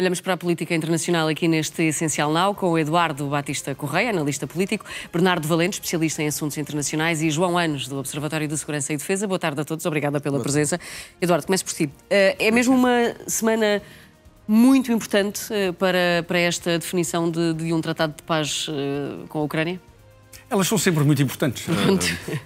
Olhamos para a política internacional aqui neste Essencial Now, com o Eduardo Batista Correia, analista político, Bernardo Valente, especialista em assuntos internacionais, e João Anos, do Observatório de Segurança e Defesa. Boa tarde a todos, obrigada pela presença. Eduardo, começo por si. É mesmo uma semana muito importante para esta definição de um tratado de paz com a Ucrânia? Elas são sempre muito importantes.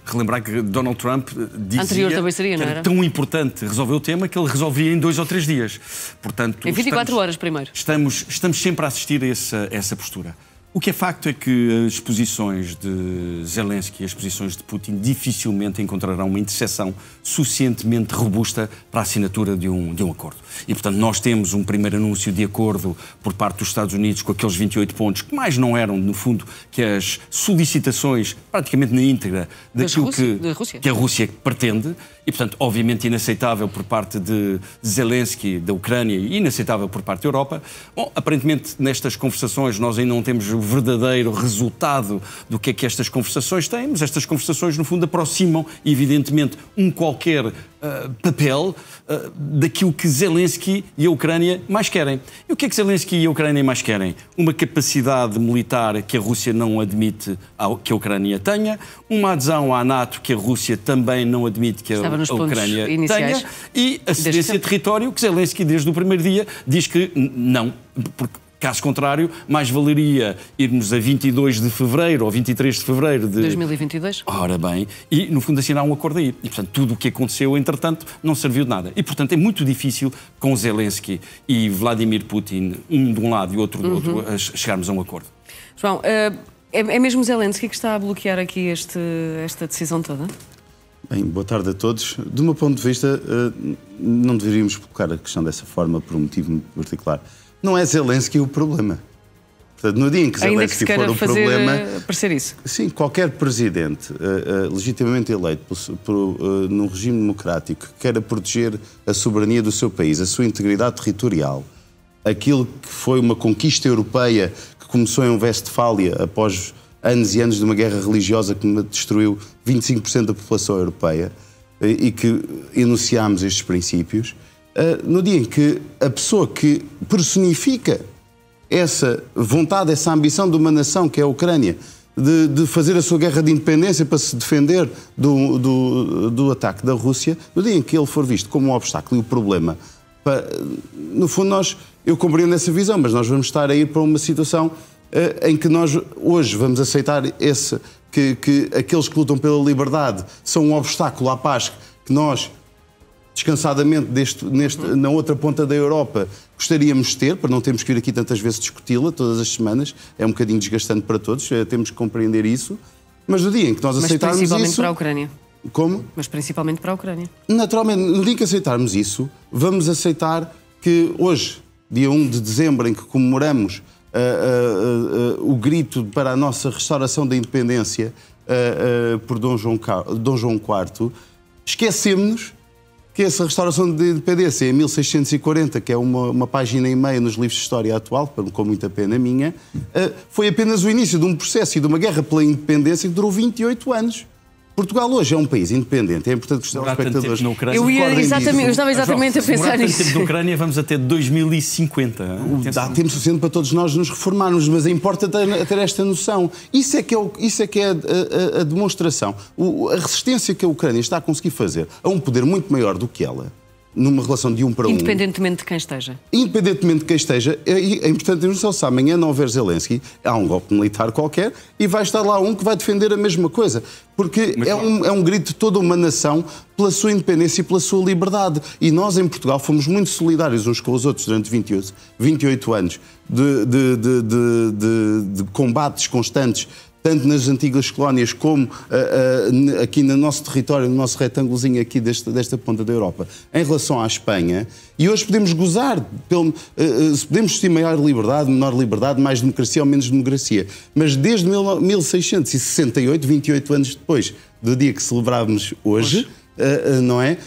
Relembrar que Donald Trump dizia anterior também seria, que não era tão importante resolver o tema que ele resolvia em 2 ou 3 dias. Portanto, em 24 horas primeiro. Estamos sempre a assistir a essa postura. O que é facto é que as posições de Zelensky e as posições de Putin dificilmente encontrarão uma interseção suficientemente robusta para a assinatura de um acordo. E, portanto, nós temos um primeiro anúncio de acordo por parte dos Estados Unidos com aqueles 28 pontos, que mais não eram, no fundo, que as solicitações, praticamente na íntegra, daquilo que a Rússia pretende. E, portanto, obviamente inaceitável por parte de Zelensky, da Ucrânia, e inaceitável por parte da Europa. Bom, aparentemente, nestas conversações, nós ainda não temos o verdadeiro resultado do que é que estas conversações têm, mas estas conversações, no fundo, aproximam, evidentemente, um qualquer papel daquilo que Zelensky e a Ucrânia mais querem. E o que é que Zelensky e a Ucrânia mais querem? Uma capacidade militar que a Rússia não admite que a Ucrânia tenha, uma adesão à NATO que a Rússia também não admite que a Ucrânia tenha, e a cedência de território que Zelensky, desde o primeiro dia, diz que não, porque caso contrário, mais valeria irmos a 22 de fevereiro ou 23 de fevereiro de 2022. Ora bem, e no fundo assinar um acordo aí. E, portanto, tudo o que aconteceu, entretanto, não serviu de nada. E, portanto, é muito difícil com Zelensky e Vladimir Putin, um de um lado e outro do outro, chegarmos a um acordo. João, é mesmo Zelensky que está a bloquear aqui esta decisão toda? Bem, boa tarde a todos. Do meu ponto de vista, não deveríamos colocar a questão dessa forma por um motivo muito particular. Não é Zelensky o problema. Portanto, no dia em que Zelensky for o problema... parecer isso. Sim, qualquer presidente legitimamente eleito num regime democrático que queira proteger a soberania do seu país, a sua integridade territorial, aquilo que foi uma conquista europeia que começou em Westfália após anos e anos de uma guerra religiosa que destruiu 25% da população europeia e que enunciámos estes princípios, no dia em que a pessoa que personifica essa vontade, essa ambição de uma nação que é a Ucrânia, de fazer a sua guerra de independência para se defender do ataque da Rússia, no dia em que ele for visto como um obstáculo e o problema, no fundo eu compreendo essa visão, mas nós vamos estar a ir para uma situação em que nós hoje vamos aceitar que aqueles que lutam pela liberdade são um obstáculo à paz que nós, descansadamente na outra ponta da Europa, gostaríamos de ter, para não termos que vir aqui tantas vezes discuti-la todas as semanas, é um bocadinho desgastante para todos, temos que compreender isso, mas no dia em que nós aceitarmos isso... Mas principalmente para a Ucrânia. Como? Mas principalmente para a Ucrânia. Naturalmente, no dia em que aceitarmos isso, vamos aceitar que hoje, dia 1 de dezembro, em que comemoramos o grito para a nossa restauração da independência por Dom João IV, esquecemos que essa restauração de independência em 1640, que é uma página e meia nos livros de história atual, com muita pena minha, foi apenas o início de um processo e de uma guerra pela independência que durou 28 anos. Portugal hoje é um país independente, é importante que os telespectadores... Eu estava exatamente a pensar nisso. Tempo na Ucrânia vamos até 2050. Dá tempo suficiente para todos nós nos reformarmos, mas é importante ter esta noção. Isso é que é a demonstração. A resistência que a Ucrânia está a conseguir fazer a um poder muito maior do que ela, numa relação de 1 para 1. Independentemente de quem esteja. Independentemente de quem esteja, é importante ter noção. Se amanhã não houver Zelensky, há um golpe militar qualquer e vai estar lá um que vai defender a mesma coisa. Porque é um grito de toda uma nação pela sua independência e pela sua liberdade. E nós, em Portugal, fomos muito solidários uns com os outros durante 28 anos de combates constantes, tanto nas antigas colónias como aqui no nosso território, no nosso retângulozinho aqui desta ponta da Europa, em relação à Espanha. E hoje podemos gozar, podemos estimar liberdade, menor liberdade, mais democracia ou menos democracia. Mas desde 1668, 28 anos depois do dia que celebrávamos hoje, não é?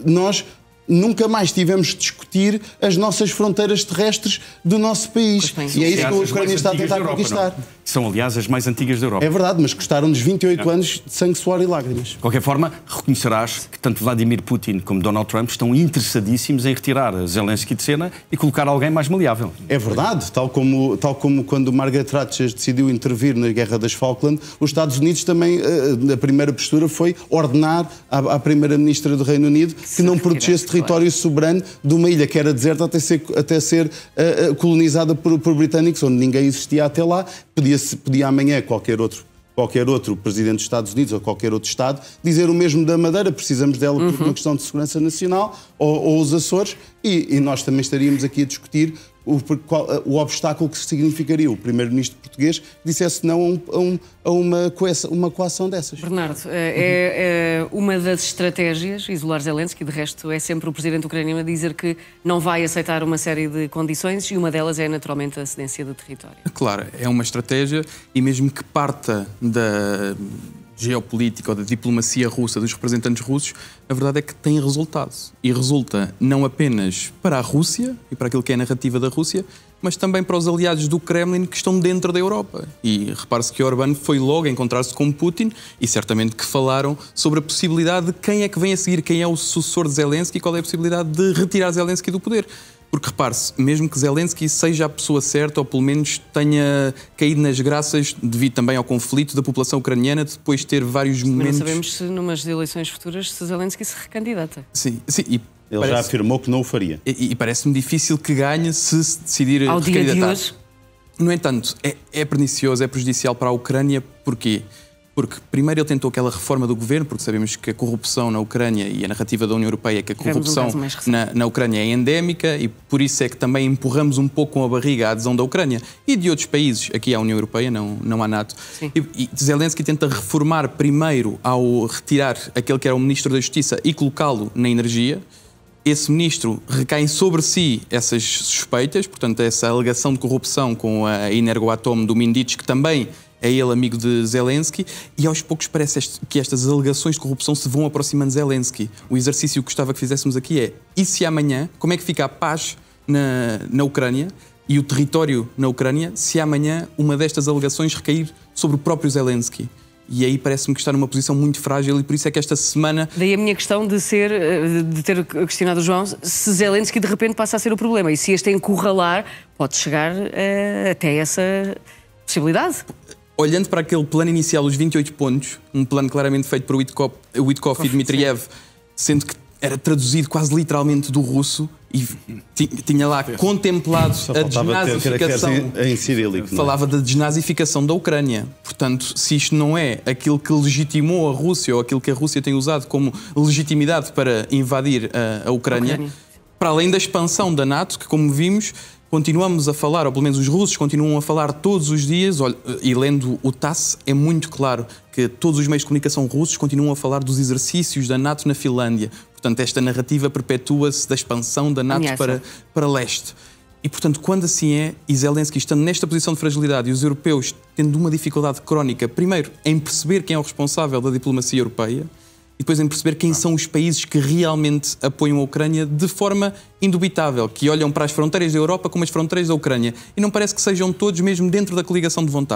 Nós nunca mais tivemos de discutir as nossas fronteiras terrestres do nosso país. E é isso que a Ucrânia está a tentar conquistar. que são, aliás, as mais antigas da Europa. É verdade, mas custaram-nos 28 anos de sangue, suor e lágrimas. De qualquer forma, reconhecerás que tanto Vladimir Putin como Donald Trump estão interessadíssimos em retirar Zelensky de cena e colocar alguém mais maleável. É verdade, tal como quando Margaret Thatcher decidiu intervir na Guerra das Falkland, os Estados Unidos também, a primeira postura foi ordenar à Primeira-Ministra do Reino Unido que não protegesse território soberano de uma ilha que era deserta até ser colonizada por britânicos, onde ninguém existia até lá. Podia amanhã qualquer outro presidente dos Estados Unidos ou qualquer outro Estado dizer o mesmo da Madeira, precisamos dela por uma questão de segurança nacional, ou os Açores, e nós também estaríamos aqui a discutir o obstáculo que significaria o primeiro-ministro português que dissesse não a uma coação dessas. Bernardo, é uma das estratégias, isolar Zelensky, de resto é sempre o presidente ucraniano a dizer que não vai aceitar uma série de condições e uma delas é naturalmente a cedência de território. Claro, é uma estratégia e mesmo que parta da geopolítica ou da diplomacia russa, dos representantes russos, a verdade é que tem resultado. E resulta não apenas para a Rússia e para aquilo que é a narrativa da Rússia, mas também para os aliados do Kremlin que estão dentro da Europa. E repare-se que Orbán foi logo a encontrar-se com Putin e certamente que falaram sobre a possibilidade de quem é que vem a seguir, quem é o sucessor de Zelensky e qual é a possibilidade de retirar Zelensky do poder. Porque repare-se, mesmo que Zelensky seja a pessoa certa ou pelo menos tenha caído nas graças devido também ao conflito da população ucraniana depois de ter vários momentos... Mas não sabemos se numas eleições futuras se Zelensky se recandidata. Sim. Ele já afirmou que não o faria. E parece-me difícil que ganhe se decidir ao dia de hoje. No entanto, é pernicioso, é prejudicial para a Ucrânia. Porquê? Porque primeiro ele tentou aquela reforma do governo, porque sabemos que a corrupção na Ucrânia e a narrativa da União Europeia é que a corrupção na Ucrânia é endémica e por isso é que também empurramos um pouco com a barriga a adesão da Ucrânia e de outros países. Aqui há a União Europeia, não há NATO. E Zelensky tenta reformar primeiro ao retirar aquele que era o Ministro da Justiça e colocá-lo na energia. Esse ministro recai sobre si essas suspeitas, portanto essa alegação de corrupção com a Energoatom do Mindich, que também é ele amigo de Zelensky, e aos poucos parece que estas alegações de corrupção se vão aproximando de Zelensky. O exercício que gostava que fizéssemos aqui é, e se amanhã, como é que fica a paz na Ucrânia e o território na Ucrânia, se amanhã uma destas alegações recair sobre o próprio Zelensky? E aí parece-me que está numa posição muito frágil e por isso é que esta semana... Daí a minha questão de ter questionado o João se Zelensky de repente passa a ser o problema e se este encurralar pode chegar até essa possibilidade. Olhando para aquele plano inicial, os 28 pontos, um plano claramente feito por Witkoff e Dmitriev, sendo que era traduzido quase literalmente do russo e tinha lá contemplado a desnazificação. Em cirílico, falava da desnazificação da Ucrânia. Portanto, se isto não é aquilo que legitimou a Rússia ou aquilo que a Rússia tem usado como legitimidade para invadir a Ucrânia, para além da expansão da NATO, que como vimos, continuamos a falar, ou pelo menos os russos continuam a falar todos os dias, e lendo o TASS é muito claro que todos os meios de comunicação russos continuam a falar dos exercícios da NATO na Finlândia. Portanto, esta narrativa perpetua-se da expansão da NATO para leste. E, portanto, quando assim é, e Zelensky estando nesta posição de fragilidade e os europeus tendo uma dificuldade crónica, primeiro, em perceber quem é o responsável da diplomacia europeia, e depois em perceber quem são os países que realmente apoiam a Ucrânia de forma indubitável, que olham para as fronteiras da Europa como as fronteiras da Ucrânia. E não parece que sejam todos mesmo dentro da coligação de vontade.